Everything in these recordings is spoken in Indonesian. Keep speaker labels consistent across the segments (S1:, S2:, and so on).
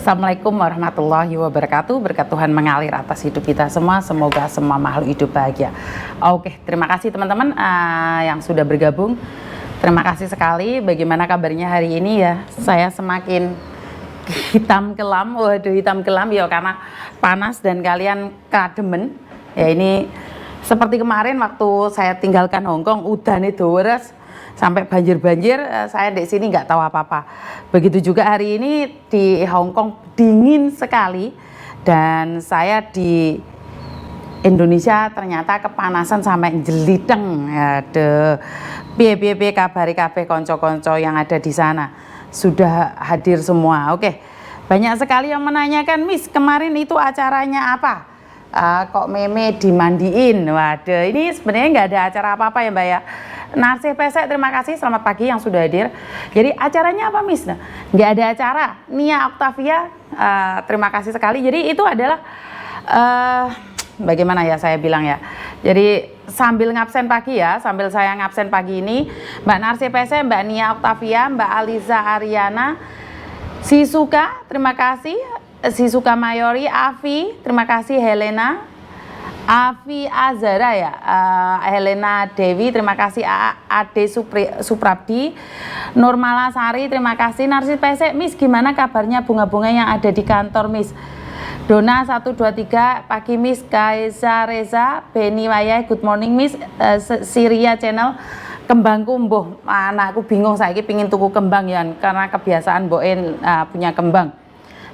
S1: Assalamualaikum warahmatullahi wabarakatuh. Berkat Tuhan mengalir atas hidup kita semua. Semoga semua makhluk hidup bahagia. Oke, terima kasih teman-teman yang sudah bergabung. Terima kasih sekali. Bagaimana kabarnya hari ini ya? Saya semakin hitam kelam. Waduh, hitam kelam ya karena panas dan kalian kademen. Ya ini seperti kemarin waktu saya tinggalkan Hongkong, udan itu beres. Sampai banjir-banjir, saya di sini nggak tahu apa-apa. Begitu juga hari ini di Hongkong dingin sekali, dan saya di Indonesia ternyata kepanasan sampai jeliteng. Aduh, piye kabari kabeh konco-konco yang ada di sana sudah hadir semua. Oke, banyak sekali yang menanyakan, Miss kemarin itu acaranya apa? Kok meme dimandiin? Waduh, ini sebenarnya nggak ada acara apa-apa ya Mbak ya. Narsih Pesek, terima kasih, selamat pagi yang sudah hadir. Jadi acaranya apa Miss? Nah, nggak ada acara. Nia Octavia, terima kasih sekali. Jadi itu adalah bagaimana ya saya bilang ya. Jadi sambil ngabsen pagi ya, sambil saya ngabsen pagi ini, Mbak Narsih Pesek, Mbak Nia Octavia, Mbak Aliza Ariana, Sisuka, terima kasih. Sisuka Mayori, Avi, terima kasih. Helena, Avi Azara ya, Helena Dewi, terima kasih. Ade Suprabdi, Nurmala Sari, terima kasih. Narsih Pesek, Miss gimana kabarnya bunga-bunga yang ada di kantor Miss? Dona 123 pagi Miss. Kaisa Reza, Beni Wayai, good morning Miss. Siria Channel, kembang kumbuh, anakku bingung saya pingin tuku kembang ya karena kebiasaan boen punya kembang.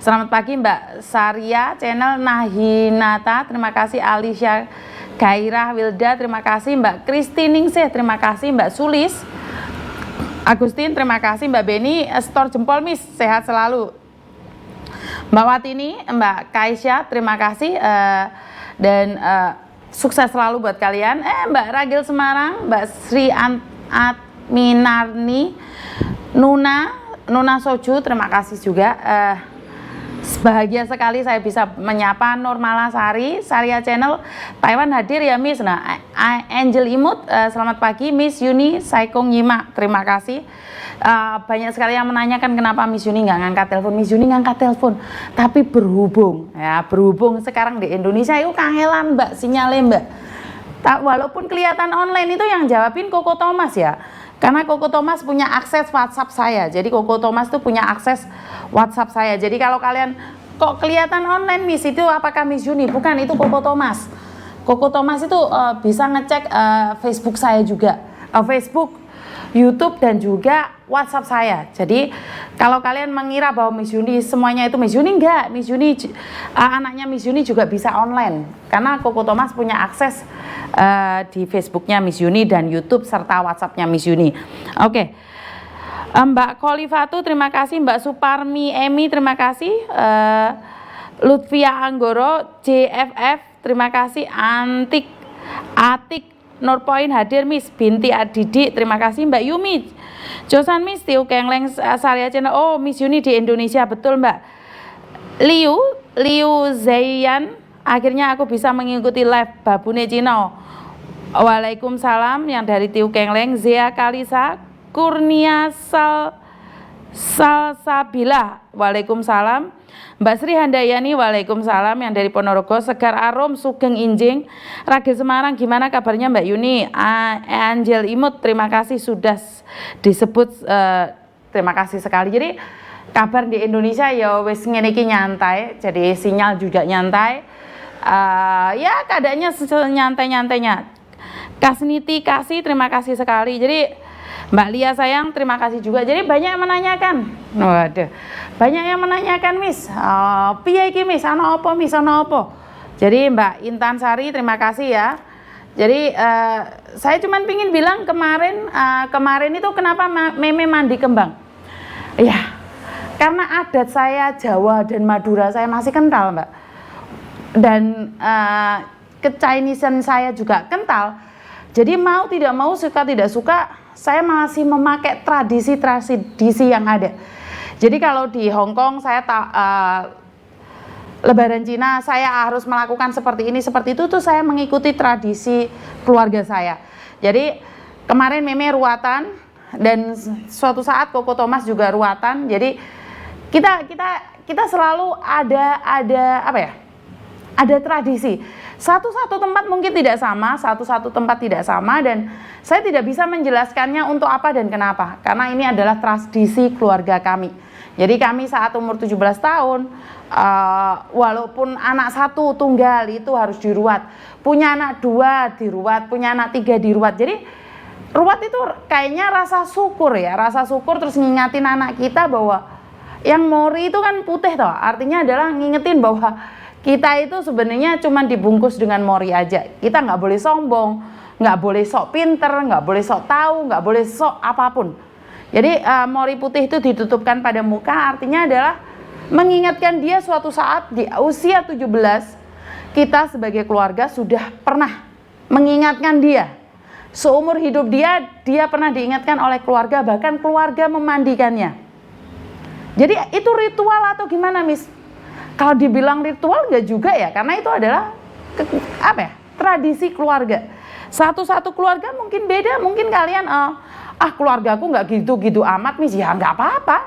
S1: Selamat pagi Mbak Saria Channel, Nahinata, terima kasih. Alicia Gairah Wilda, terima kasih. Mbak Kristiningsih, terima kasih. Mbak Sulis Agustin, terima kasih. Mbak Beni, store jempol Miss, sehat selalu. Mbak Watini, Mbak Kaisya, terima kasih, dan sukses selalu buat kalian. Mbak Ragil Semarang, Mbak Sri Minarni, Nuna Soju, terima kasih juga. Bahagia sekali saya bisa menyapa Nurmala Sari, Saria Channel, Taiwan hadir ya Miss. Nah, Angel Imut, selamat pagi Miss Yuni Saikong Nyimak, terima kasih. Banyak sekali yang menanyakan kenapa Miss Yuni nggak ngangkat telepon. Miss Yuni ngangkat telepon, tapi berhubung sekarang di Indonesia itu kangelan Mbak, sinyalnya Mbak. Walaupun kelihatan online itu yang jawabin Koko Thomas ya. Karena Koko Thomas punya akses WhatsApp saya. Jadi Koko Thomas tuh punya akses WhatsApp saya. Jadi kalau kalian kok kelihatan online Miss itu apakah Miss Yuni? Bukan, itu Koko Thomas. Koko Thomas itu bisa ngecek Facebook saya juga. Facebook, YouTube dan juga WhatsApp saya. Jadi kalau kalian mengira bahwa Miss Yuni semuanya itu Miss Yuni, enggak. Miss Yuni anaknya Miss Yuni juga bisa online. Karena Koko Thomas punya akses di Facebooknya Miss Yuni dan YouTube serta WhatsAppnya Miss Yuni. Oke. Mbak Kolifatu, terima kasih. Mbak Suparmi Emi, terima kasih. Lutfia Anggoro, JFF, terima kasih. Atik Nurpoint hadir Miss. Binti Adidi, terima kasih. Mbak Yumi Josan Miss, Tiu Kengleng Saria Channel. Oh, Miss Yuni di Indonesia, betul Mbak. Liu Zayan, akhirnya aku bisa mengikuti live Babune Cino. Waalaikumsalam yang dari Tiu Kengleng. Zia Kalisa, Kurnia Salsabila, waalaikumsalam. Mbak Sri Handayani, waalaikumsalam yang dari Ponorogo. Segar Arum, Sugeng Injing, Ragil Semarang, gimana kabarnya Mbak Yuni? Angel Imut, terima kasih sudah disebut, terima kasih sekali. Jadi kabar di Indonesia ya wis ngene iki nyantai, jadi sinyal juga nyantai. Ya keadaannya nyantai-nyantainya. Kasniti Kasih, terima kasih sekali. Jadi Mbak Lia sayang, terima kasih juga. Jadi banyak yang menanyakan. Waduh. Banyak yang menanyakan Miss, piye iki Miss, ana apa Miss, ana apa? Jadi Mbak Intan Sari, terima kasih ya. Jadi saya cuma pingin bilang kemarin itu kenapa meme mandi kembang? Ya, karena adat saya Jawa dan Madura saya masih kental Mbak. Dan ke-Chinesean saya juga kental. Jadi mau tidak mau, suka tidak suka, saya masih memakai tradisi-tradisi yang ada. Jadi kalau di Hongkong saya Lebaran Cina saya harus melakukan seperti ini, seperti itu tuh saya mengikuti tradisi keluarga saya. Jadi kemarin meme ruatan dan suatu saat Koko Thomas juga ruatan. Jadi kita kita selalu ada apa ya? Ada tradisi. Satu-satu tempat mungkin tidak sama, satu-satu tempat tidak sama, dan saya tidak bisa menjelaskannya untuk apa dan kenapa. Karena ini adalah tradisi keluarga kami. Jadi kami saat umur 17 tahun, walaupun anak satu tunggal itu harus diruat, punya anak 2 diruat, punya anak 3 diruat. Jadi ruat itu kayaknya rasa syukur ya, rasa syukur, terus ngingatin anak kita bahwa yang mori itu kan putih toh, artinya adalah ngingetin bahwa kita itu sebenarnya cuma dibungkus dengan mori aja. Kita nggak boleh sombong, nggak boleh sok pinter, nggak boleh sok tahu, nggak boleh sok apapun. Jadi mori putih itu ditutupkan pada muka, artinya adalah mengingatkan dia suatu saat di usia 17, kita sebagai keluarga sudah pernah mengingatkan dia. Seumur hidup dia pernah diingatkan oleh keluarga, bahkan keluarga memandikannya. Jadi itu ritual atau gimana, Miss? Kalau dibilang ritual enggak juga ya, karena itu adalah tradisi keluarga. Satu-satu keluarga mungkin beda, mungkin kalian keluargaku nggak gitu-gitu amat, Miss, ya nggak apa-apa.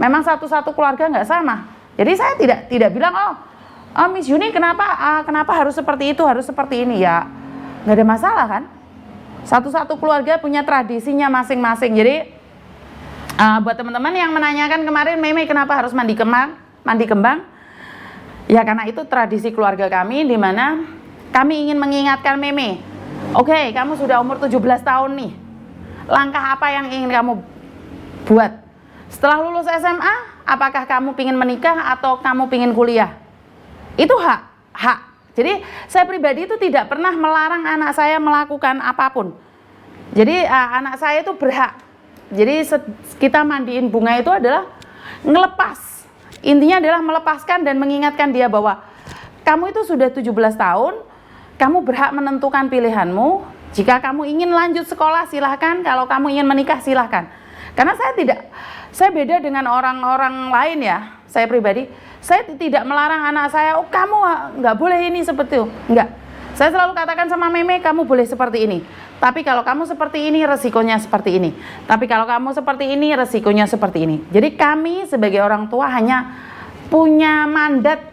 S1: Memang satu-satu keluarga nggak sama. Jadi saya tidak bilang Miss Yuni kenapa harus seperti itu, harus seperti ini, ya nggak ada masalah kan. Satu-satu keluarga punya tradisinya masing-masing. Jadi buat teman-teman yang menanyakan kemarin, Meme kenapa harus mandi kembang? Ya karena itu tradisi keluarga kami, di mana kami ingin mengingatkan Meme. Oke, kamu sudah umur 17 tahun nih. Langkah apa yang ingin kamu buat? Setelah lulus SMA, apakah kamu ingin menikah atau kamu ingin kuliah? Itu hak. Jadi saya pribadi itu tidak pernah melarang anak saya melakukan apapun. Jadi anak saya itu berhak. Jadi kita mandiin bunga itu adalah ngelepas. Intinya adalah melepaskan dan mengingatkan dia bahwa kamu itu sudah 17 tahun, kamu berhak menentukan pilihanmu. Jika kamu ingin lanjut sekolah silahkan, kalau kamu ingin menikah silahkan. Karena saya beda dengan orang-orang lain ya, saya pribadi, saya tidak melarang anak saya, kamu nggak boleh ini seperti itu, enggak. Saya selalu katakan sama Meme, kamu boleh seperti ini. Tapi kalau kamu seperti ini, resikonya seperti ini. Tapi kalau kamu seperti ini, resikonya seperti ini. Jadi kami sebagai orang tua hanya punya mandat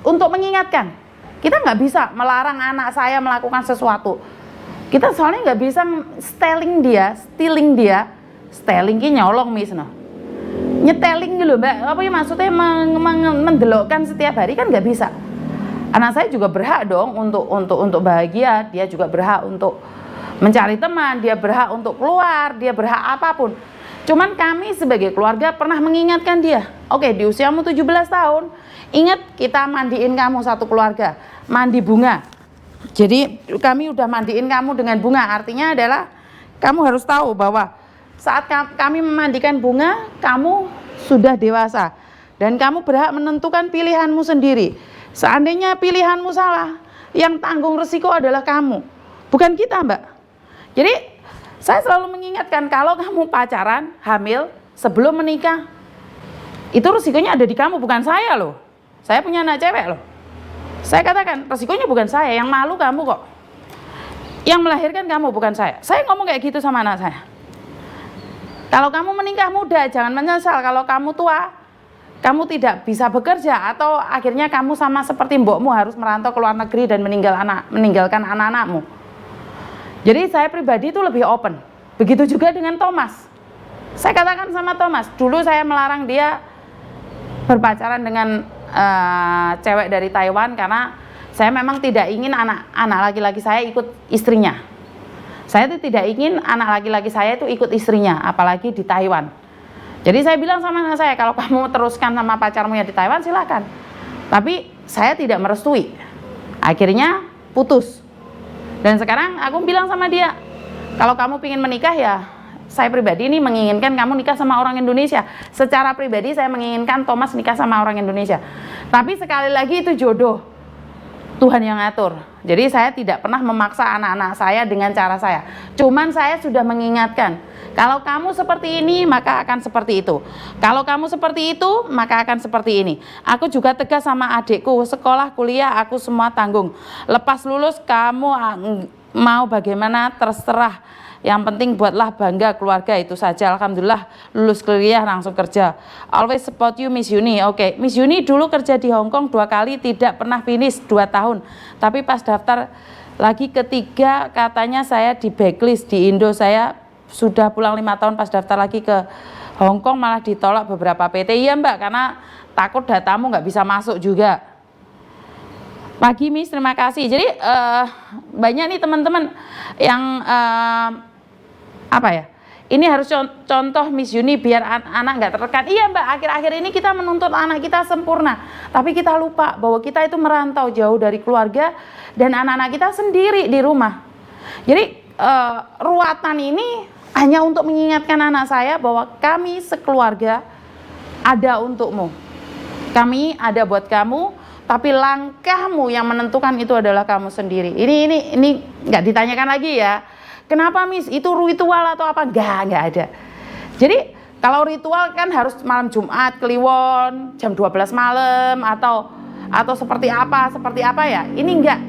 S1: untuk mengingatkan. Kita nggak bisa melarang anak saya melakukan sesuatu. Kita soalnya nggak bisa stealing dia, nyolong Miss, no. Nyeteling gitu Mbak, apa ya maksudnya mendelokkan setiap hari kan nggak bisa. Anak saya juga berhak dong untuk bahagia, dia juga berhak untuk mencari teman, dia berhak untuk keluar, dia berhak apapun. Cuman kami sebagai keluarga pernah mengingatkan dia, oke, di usiamu 17 tahun, ingat kita mandiin kamu satu keluarga, mandi bunga. Jadi kami udah mandiin kamu dengan bunga, artinya adalah kamu harus tahu bahwa saat kami memandikan bunga, kamu sudah dewasa dan kamu berhak menentukan pilihanmu sendiri. Seandainya pilihanmu salah, yang tanggung resiko adalah kamu, bukan kita, Mbak. Jadi saya selalu mengingatkan, kalau kamu pacaran, hamil, sebelum menikah, itu resikonya ada di kamu, bukan saya loh. Saya punya anak cewek loh. Saya katakan, resikonya bukan saya, yang malu kamu kok. Yang melahirkan kamu, bukan saya. Saya ngomong kayak gitu sama anak saya. Kalau kamu menikah muda, jangan menyesal. Kalau kamu tua, kamu tidak bisa bekerja, atau akhirnya kamu sama seperti mbokmu harus merantau ke luar negeri dan meninggalkan anak-anakmu. Jadi saya pribadi itu lebih open. Begitu juga dengan Thomas. Saya katakan sama Thomas, dulu saya melarang dia berpacaran dengan cewek dari Taiwan karena saya memang tidak ingin anak laki-laki saya ikut istrinya. Saya itu tidak ingin anak laki-laki saya itu ikut istrinya, apalagi di Taiwan. Jadi saya bilang sama anak saya, kalau kamu teruskan sama pacarmu yang di Taiwan silakan. Tapi saya tidak merestui. Akhirnya putus. Dan sekarang aku bilang sama dia, kalau kamu ingin menikah ya, saya pribadi ini menginginkan kamu nikah sama orang Indonesia. Secara pribadi saya menginginkan Thomas nikah sama orang Indonesia. Tapi sekali lagi itu jodoh, Tuhan yang ngatur. Jadi saya tidak pernah memaksa anak-anak saya dengan cara saya. Cuman saya sudah mengingatkan, kalau kamu seperti ini maka akan seperti itu. Kalau kamu seperti itu maka akan seperti ini. Aku juga tegas sama adikku, sekolah, kuliah aku semua tanggung. Lepas lulus kamu mau bagaimana terserah. Yang penting buatlah bangga keluarga, itu saja. Alhamdulillah lulus kuliah langsung kerja. Always support you Miss Yuni. Oke, Miss Yuni dulu kerja di Hong Kong 2 kali, tidak pernah finish 2 tahun. Tapi pas daftar lagi ketiga katanya saya di backlist. Di Indo saya sudah pulang 5 tahun, pas daftar lagi ke Hong Kong malah ditolak beberapa PT. Iya Mbak, karena takut datamu nggak bisa masuk juga. Pagi Miss, terima kasih. Jadi banyak nih teman-teman yang apa ya, ini harus contoh Miss Yuni biar anak nggak tertekan. Iya Mbak, akhir-akhir ini kita menuntut anak kita sempurna, tapi kita lupa bahwa kita itu merantau jauh dari keluarga dan anak-anak kita sendiri di rumah. Jadi ruatan ini hanya untuk mengingatkan anak saya bahwa kami sekeluarga ada untukmu, kami ada buat kamu, tapi langkahmu yang menentukan itu adalah kamu sendiri. Ini nggak ditanyakan lagi ya. Kenapa Miss? Itu ritual atau apa? Nggak ada. Jadi kalau ritual kan harus malam Jumat Kliwon jam 12 malam atau seperti apa ya? Ini enggak.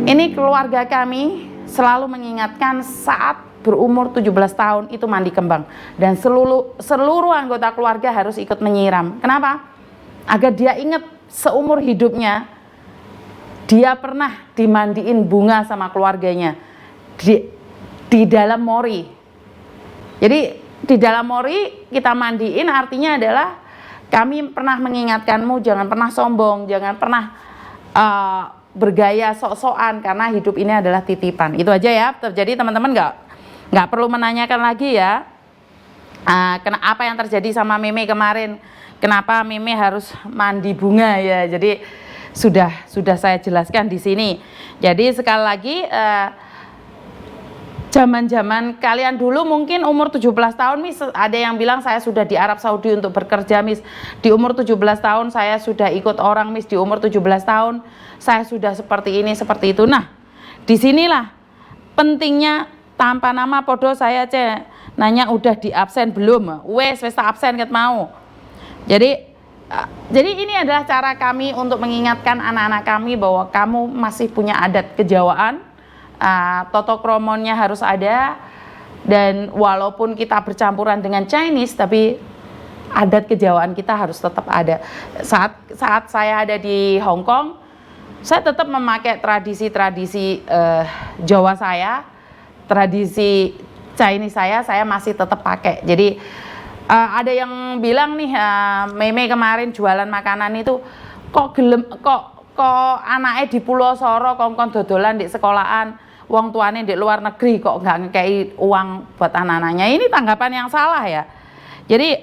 S1: Ini keluarga kami selalu mengingatkan saat berumur 17 tahun itu mandi kembang, dan seluruh anggota keluarga harus ikut menyiram. Kenapa? Agar dia ingat seumur hidupnya dia pernah dimandiin bunga sama keluarganya di dalam mori. Jadi di dalam mori kita mandiin, artinya adalah kami pernah mengingatkanmu jangan pernah sombong, jangan pernah bergaya sok-sokan, karena hidup ini adalah titipan. Itu aja ya. Terjadi teman-teman nggak perlu menanyakan lagi ya apa yang terjadi sama Meme kemarin, kenapa Meme harus mandi bunga ya. Jadi sudah saya jelaskan di sini. Jadi sekali lagi zaman-zaman kalian dulu mungkin umur 17 tahun Miss, ada yang bilang saya sudah di Arab Saudi untuk bekerja Miss. Di umur 17 tahun saya sudah ikut orang Miss, di umur 17 tahun saya sudah seperti ini, seperti itu. Nah, disinilah pentingnya tanpa nama podo saya nanya udah di absen belum? Wes absen ket mau. Jadi ini adalah cara kami untuk mengingatkan anak-anak kami bahwa kamu masih punya adat kejawaan. Toto kromonnya harus ada, dan walaupun kita bercampuran dengan Chinese, tapi adat kejawaan kita harus tetap ada. Saat saya ada di Hong Kong, saya tetap memakai tradisi-tradisi Jawa saya, tradisi Chinese saya masih tetap pakai. Jadi ada yang bilang nih, Meme kemarin jualan makanan itu kok anaknya di Pulau Soro kongkon dodolan di sekolahan, uang tuane di luar negeri kok nggak ngekei uang buat anak-anaknya. Ini tanggapan yang salah ya. Jadi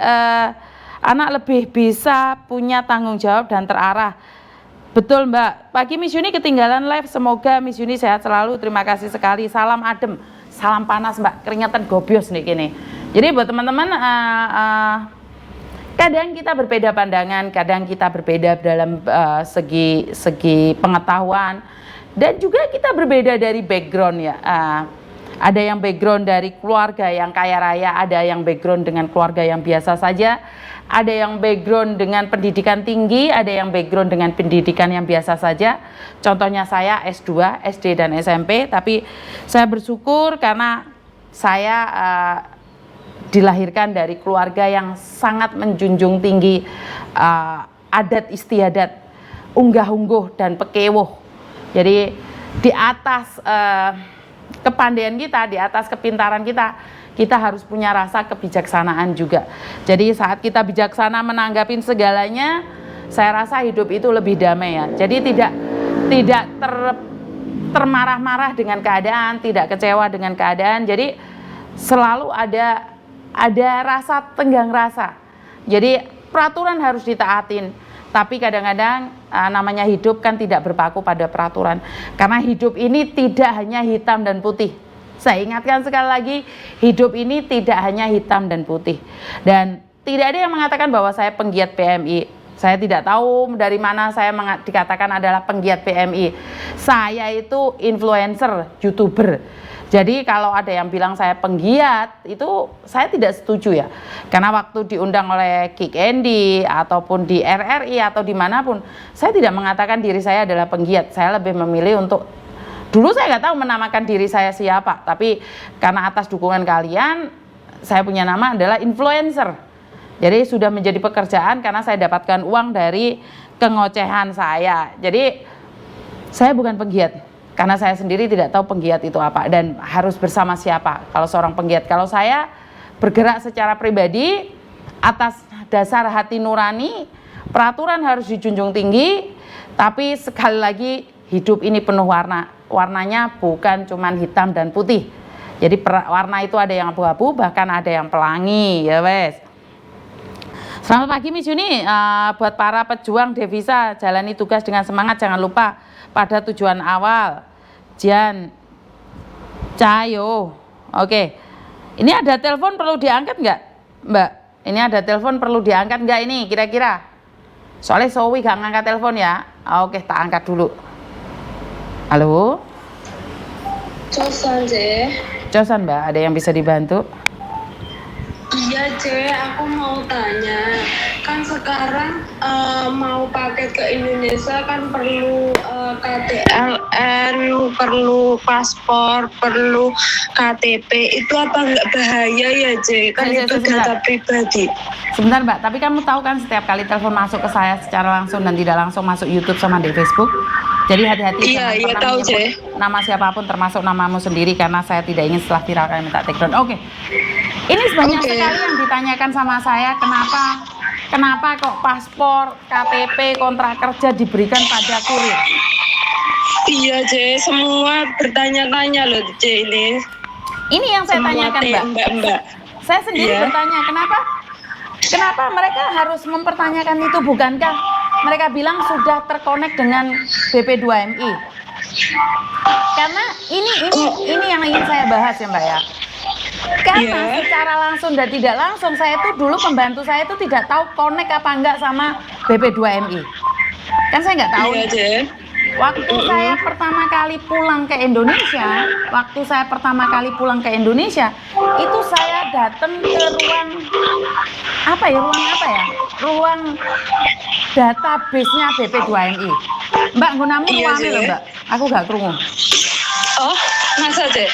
S1: anak lebih bisa punya tanggung jawab dan terarah. Betul Mbak. Pagi Miss Yuni ketinggalan live, semoga Miss Yuni sehat selalu. Terima kasih sekali. Salam adem, salam panas Mbak, keringetan gobios nih gini. Jadi buat teman-teman, kadang kita berbeda pandangan, kadang kita berbeda dalam segi pengetahuan, dan juga kita berbeda dari background ya. Ada yang background dari keluarga yang kaya raya, ada yang background dengan keluarga yang biasa saja, ada yang background dengan pendidikan tinggi, ada yang background dengan pendidikan yang biasa saja. Contohnya saya S2, SD dan SMP, tapi saya bersyukur karena saya dilahirkan dari keluarga yang sangat menjunjung tinggi adat istiadat, unggah-ungguh dan pekewuh. Jadi di atas kepandaian kita, di atas kepintaran kita harus punya rasa kebijaksanaan juga. Jadi saat kita bijaksana menanggapin segalanya, saya rasa hidup itu lebih damai ya. Jadi tidak termarah-marah dengan keadaan, tidak kecewa dengan keadaan. Jadi selalu ada rasa tenggang rasa. Jadi peraturan harus ditaatin. Tapi kadang-kadang namanya hidup kan tidak berpaku pada peraturan. Karena hidup ini tidak hanya hitam dan putih. Saya ingatkan sekali lagi, hidup ini tidak hanya hitam dan putih. Dan tidak ada yang mengatakan bahwa saya penggiat PMI. Saya tidak tahu dari mana saya dikatakan adalah penggiat PMI. Saya itu influencer, YouTuber. Jadi kalau ada yang bilang saya penggiat, itu saya tidak setuju ya. Karena waktu diundang oleh Kick Andy ataupun di RRI atau dimanapun, saya tidak mengatakan diri saya adalah penggiat. Saya lebih memilih untuk Dulu saya nggak tahu menamakan diri saya siapa, tapi karena atas dukungan kalian, saya punya nama adalah influencer. Jadi sudah menjadi pekerjaan karena saya dapatkan uang dari kengocehan saya. Jadi saya bukan penggiat, karena saya sendiri tidak tahu penggiat itu apa dan harus bersama siapa. Kalau seorang penggiat, kalau saya bergerak secara pribadi atas dasar hati nurani, peraturan harus dijunjung tinggi, tapi sekali lagi hidup ini penuh warna. Warnanya bukan cuman hitam dan putih. Jadi warna itu ada yang abu-abu, bahkan ada yang pelangi, ya wes. Selamat pagi Miss Yuni, buat para pejuang devisa, jalani tugas dengan semangat, jangan lupa pada tujuan awal. Jan Cayo. Oke. Ini ada telepon perlu diangkat nggak, Mbak? Ini ada telepon perlu diangkat nggak ini kira-kira? Soalnya Sowi gak ngangkat telepon ya. Oke, tak angkat dulu. Halo?
S2: Cosan, Je.
S1: Cosan, Mbak, ada yang bisa dibantu?
S2: Iya, Je, aku mau tanya. Kan sekarang mau paket ke Indonesia kan perlu KTLN, perlu paspor, perlu KTP. Itu apa nggak bahaya ya, Je? Kan itu data pribadi.
S1: Sebentar, Mbak, tapi kamu tahu kan setiap kali telepon masuk ke saya secara langsung dan tidak langsung masuk YouTube sama di Facebook. Jadi hati-hati jangan pernah menyebut nama siapapun termasuk namamu sendiri karena saya tidak ingin setelah viral kalian minta take down. Oke. Ini banyak sekali yang ditanyakan sama saya kenapa kok paspor, KTP, kontrak kerja diberikan pada kurir.
S2: Iya, Je, semua bertanya-tanya loh, Je, ini.
S1: Ini yang saya tanyakan, Mbak. Saya sendiri bertanya, kenapa mereka harus mempertanyakan itu, bukankah mereka bilang sudah terkonek dengan BP2MI? Karena ini yang ingin saya bahas ya, Mbak ya. Karena secara langsung dan tidak langsung saya tuh dulu pembantu saya itu tidak tahu konek apa enggak sama BP2MI. Kan saya nggak tahu. Waktu saya pertama kali pulang ke Indonesia, itu saya datang ke ruang database-nya BP2MI. Mbak, gunamu ruangnya loh, Mbak. Aku gak krungu.
S2: Oh, masa, Je?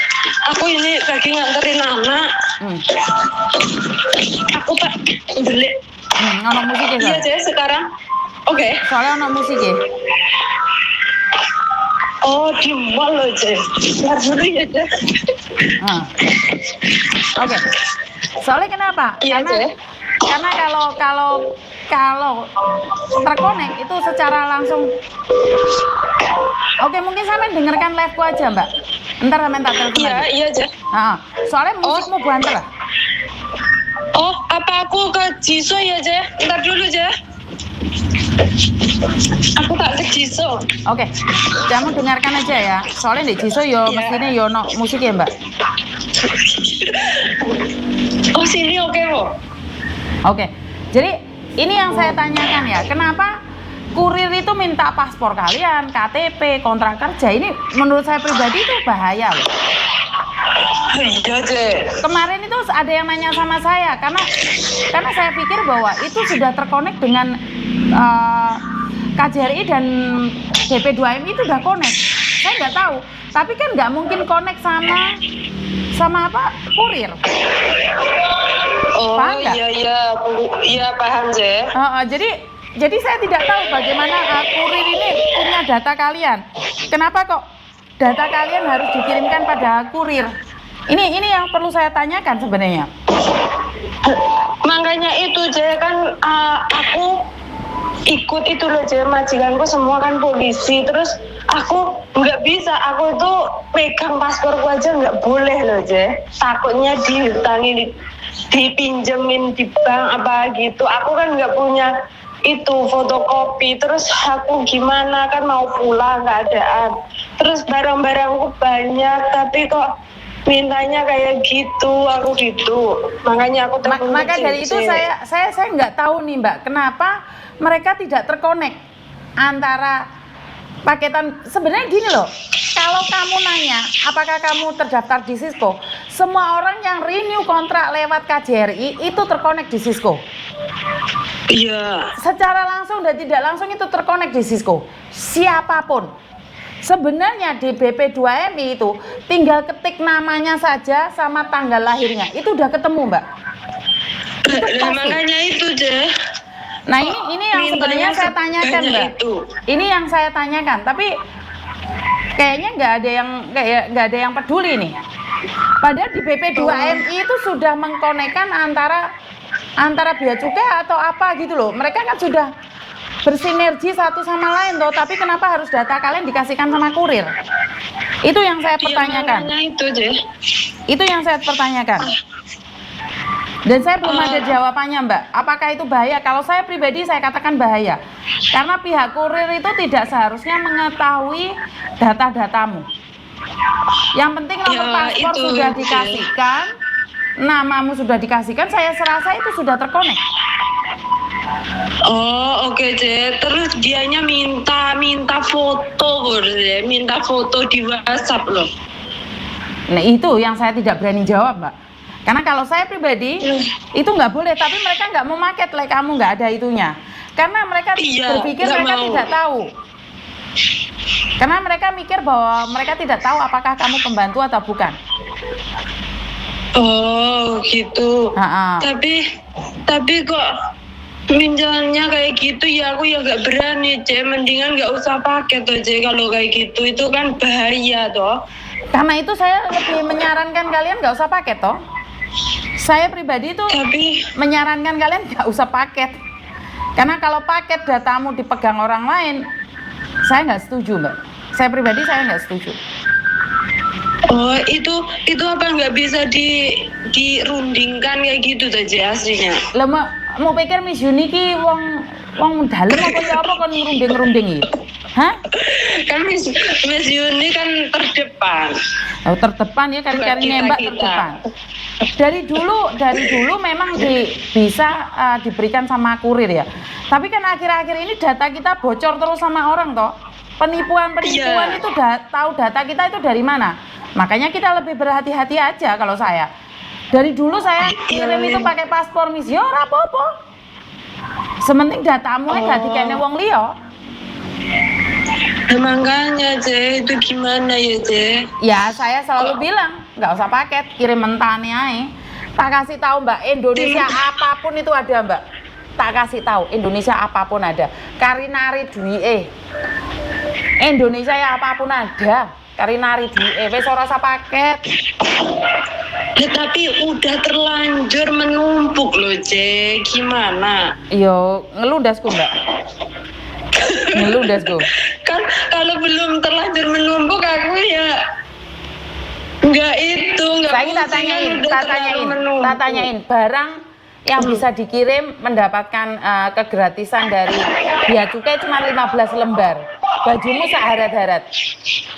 S2: Aku ini lagi nganterin anak. Aku tak delik.
S1: Ono musik ya,
S2: Iya, Je, sekarang. Oke.
S1: Soalnya ono musik ya.
S2: Oh, di mall loh, Je. Ntar dulu ya, Je.
S1: Oke. Soalnya kenapa?
S2: Iya,
S1: Karena kalau terkonek itu secara langsung. Oke, mungkin sampai dengarkan live-ku aja, Mbak. Ntar sampai tak telepon lagi.
S2: Iya, Je.
S1: Soalnya musikmu banter lah.
S2: Oh, apa aku ke Jisoo ya, Je? Ntar dulu, Je. Aku tak ke Jisoo.
S1: Oke, kamu dengarkan aja ya. Soalnya di Jisoo yo mestinya yo no musik ya, Mbak.
S2: Oh, sini oke loh.
S1: Oke, jadi ini yang saya tanyakan ya. Kenapa kurir itu minta paspor kalian, KTP, kontrak kerja? Ini menurut saya pribadi itu bahaya loh.
S2: Iya, Je.
S1: Kemarin itu ada yang nanya sama saya karena saya pikir bahwa itu sudah terkonek dengan KJRI dan BP2MI itu udah connect. Saya nggak tahu, tapi kan nggak mungkin connect sama apa kurir.
S2: Oh,
S1: paham nggak?
S2: Iya paham, Je.
S1: Jadi saya tidak tahu bagaimana kurir ini punya data kalian. Kenapa kok data kalian harus dikirimkan pada kurir? Ini yang perlu saya tanyakan sebenarnya.
S2: Makanya itu, Je, kan aku ikut itu loh, Je, majikanku semua kan polisi, terus aku nggak bisa, aku itu pegang pasporku aja nggak boleh loh, Je, takutnya dihutangi, dipinjemin di bank apa gitu. Aku kan nggak punya itu fotokopi, terus aku gimana, kan mau pulang keadaan, terus barang-barangku banyak tapi kok mintanya kayak gitu, aku gitu. Makanya aku
S1: maka dari itu saya nggak tahu nih, Mbak, kenapa mereka tidak terkonek antara paketan. Sebenarnya gini loh, kalau kamu nanya apakah kamu terdaftar di Cisco, semua orang yang renew kontrak lewat KJRI itu terkonek di Cisco. Iya. Secara langsung dan tidak langsung itu terkonek di Cisco. Siapapun Sebenarnya di BP2MI itu tinggal ketik namanya saja sama tanggal lahirnya, itu udah ketemu, Mbak. Itu
S2: Nah,
S1: pasti.
S2: makanya itu deh.
S1: Nah ini yang sebenarnya saya tanyakan, Mbak. Ini yang saya tanyakan, tapi kayaknya nggak ada yang peduli nih. Padahal di BP2MI itu sudah mengkonekkan antara bea cukai atau apa gitu loh. Mereka kan sudah bersinergi satu sama lain toh, tapi kenapa harus data kalian dikasihkan sama kurir? Itu yang saya pertanyakan. Itu yang saya pertanyakan. Dan saya belum ada jawabannya, Mbak. Apakah itu bahaya? Kalau saya pribadi saya katakan bahaya. Karena pihak kurir itu tidak seharusnya mengetahui data-datamu. Yang penting nomor paspor sudah dikasihkan, namamu sudah dikasihkan, saya serasa itu sudah terkonek.
S2: Oh oke Je, terus dianya minta foto minta foto di WhatsApp loh.
S1: Nah itu yang saya tidak berani jawab, Mbak. Karena kalau saya pribadi itu nggak boleh, tapi mereka nggak mau market kamu nggak ada itunya. Karena mereka berpikir mereka tidak tahu. Karena mereka mikir bahwa mereka tidak tahu apakah kamu pembantu atau bukan.
S2: Oh gitu. Tapi kok minjamnya kayak gitu ya aku ya nggak berani Je, mendingan nggak usah pakai tuh Je kalau kayak gitu, itu kan bahaya toh.
S1: Karena itu saya lebih menyarankan kalian nggak usah pakai toh. Saya pribadi itu menyarankan kalian nggak usah paket. Karena kalau paket datamu dipegang orang lain, saya nggak setuju, Mbak. Saya pribadi saya nggak setuju.
S2: Oh itu apa nggak bisa dirundingkan kayak gitu saja aslinya?
S1: Lah mau pikir Miss Yuni ki wong dalem apa ya apa kon ngerunding-ngerunding iki? Hah?
S2: Kan Miss Yuni kan terdepan.
S1: Oh, terdepan ya kan nembak terdepan. Dari dulu memang bisa diberikan sama kurir ya. Tapi kan akhir-akhir ini data kita bocor terus sama orang toh. Penipuan itu tahu data kita itu dari mana. Makanya kita lebih berhati-hati aja kalau saya. Dari dulu saya kirim itu pakai paspor Miss, ya ora apa-apa. Sementing datamu gak dikene wong liya.
S2: Makanya Je, itu gimana ya Je?
S1: Ya saya selalu bilang nggak usah paket, kirim mentahnya aja. Tak kasih tahu Mbak, Indonesia apapun itu ada Mbak. Tak kasih tahu Indonesia apapun ada. Karinari duwe. Indonesia ya apapun ada. Karinari duwe, wis ora usah paket.
S2: Ya, tapi udah terlanjur menumpuk loh Je, gimana?
S1: Yo ngelundasku Mbak. Ngelundasku.
S2: Kan kalau belum terlanjur menumpuk aku ya enggak
S1: saya tak tanyain barang yang bisa dikirim mendapatkan kegratisan dari bea cukai cuma 15 lembar. Bajumu seharat-harat.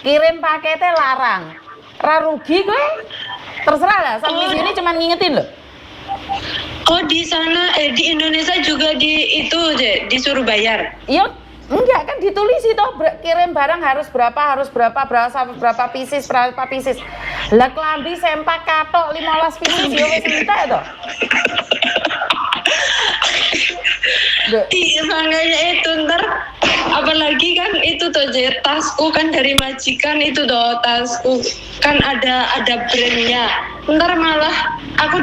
S1: Kirim paketnya larang. Ra rugi gue. Terserah lah, sampai sini cuma ngingetin loh.
S2: Oh di sana di Indonesia juga disuruh bayar.
S1: Iya, enggak kan ditulis itu kirim barang harus berapa pieces. Lah klambi sempak katok 15 pieces ya wis entek to.
S2: Makanya itu ntar apalagi kan itu tuh tasku kan dari majikan itu toh, tasku kan ada brandnya, ntar malah aku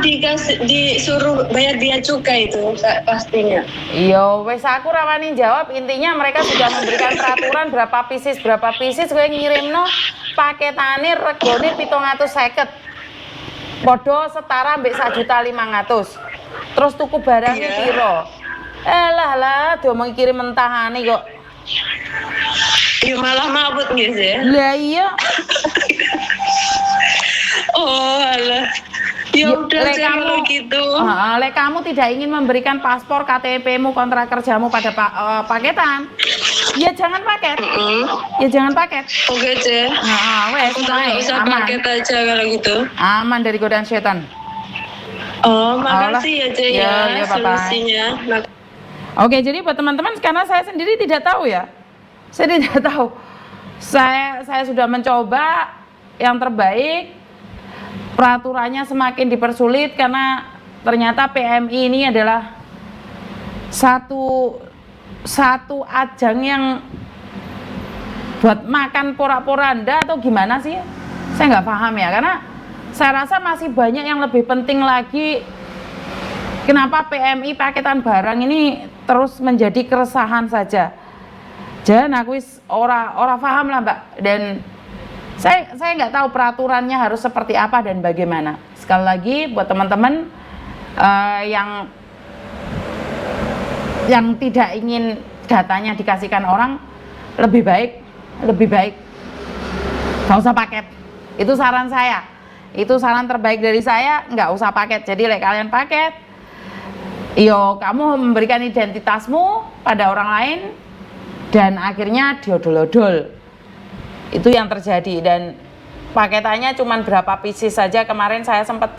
S2: disuruh bayar bea cukai itu pastinya.
S1: Iya wes aku rawani jawab, intinya mereka sudah memberikan peraturan berapa pieces gue ngirimno paketane regane 750 podo setara mbek 1.500.000 terus tuku barangnya piro. Lah diomong kirim mentahane kok.
S2: Ya malah mabut nggih sih.
S1: Lah iya.
S2: Oh alah. Ya udah kalau gitu.
S1: Lek kamu tidak ingin memberikan paspor, KTP-mu, kontrak kerjamu pada paketan, ya jangan paket. Ya jangan paket.
S2: Oke Je.
S1: Wes
S2: nggak usah
S1: aman.
S2: paket aja kalau gitu.
S1: Aman dari godaan setan.
S2: Oh makasih ya Je ya solusinya.
S1: Oke, jadi buat teman-teman karena saya sendiri tidak tahu ya. Saya tidak tahu. Saya sudah mencoba yang terbaik. Peraturannya semakin dipersulit karena ternyata PMI ini adalah satu ajang yang buat makan porak-poranda atau gimana sih? Saya nggak paham ya, karena saya rasa masih banyak yang lebih penting lagi. Kenapa PMI paketan barang ini terus menjadi keresahan saja? Jangan aku ora paham lah Mbak, dan saya nggak tahu peraturannya harus seperti apa dan bagaimana. Sekali lagi buat teman-teman yang tidak ingin datanya dikasihkan orang, lebih baik nggak usah paket. Itu saran saya, itu saran terbaik dari saya, nggak usah paket. Jadi kalian paket, yo kamu memberikan identitasmu pada orang lain dan akhirnya diodol-odol. Itu yang terjadi, dan paketannya cuma berapa pieces saja. Kemarin saya sempat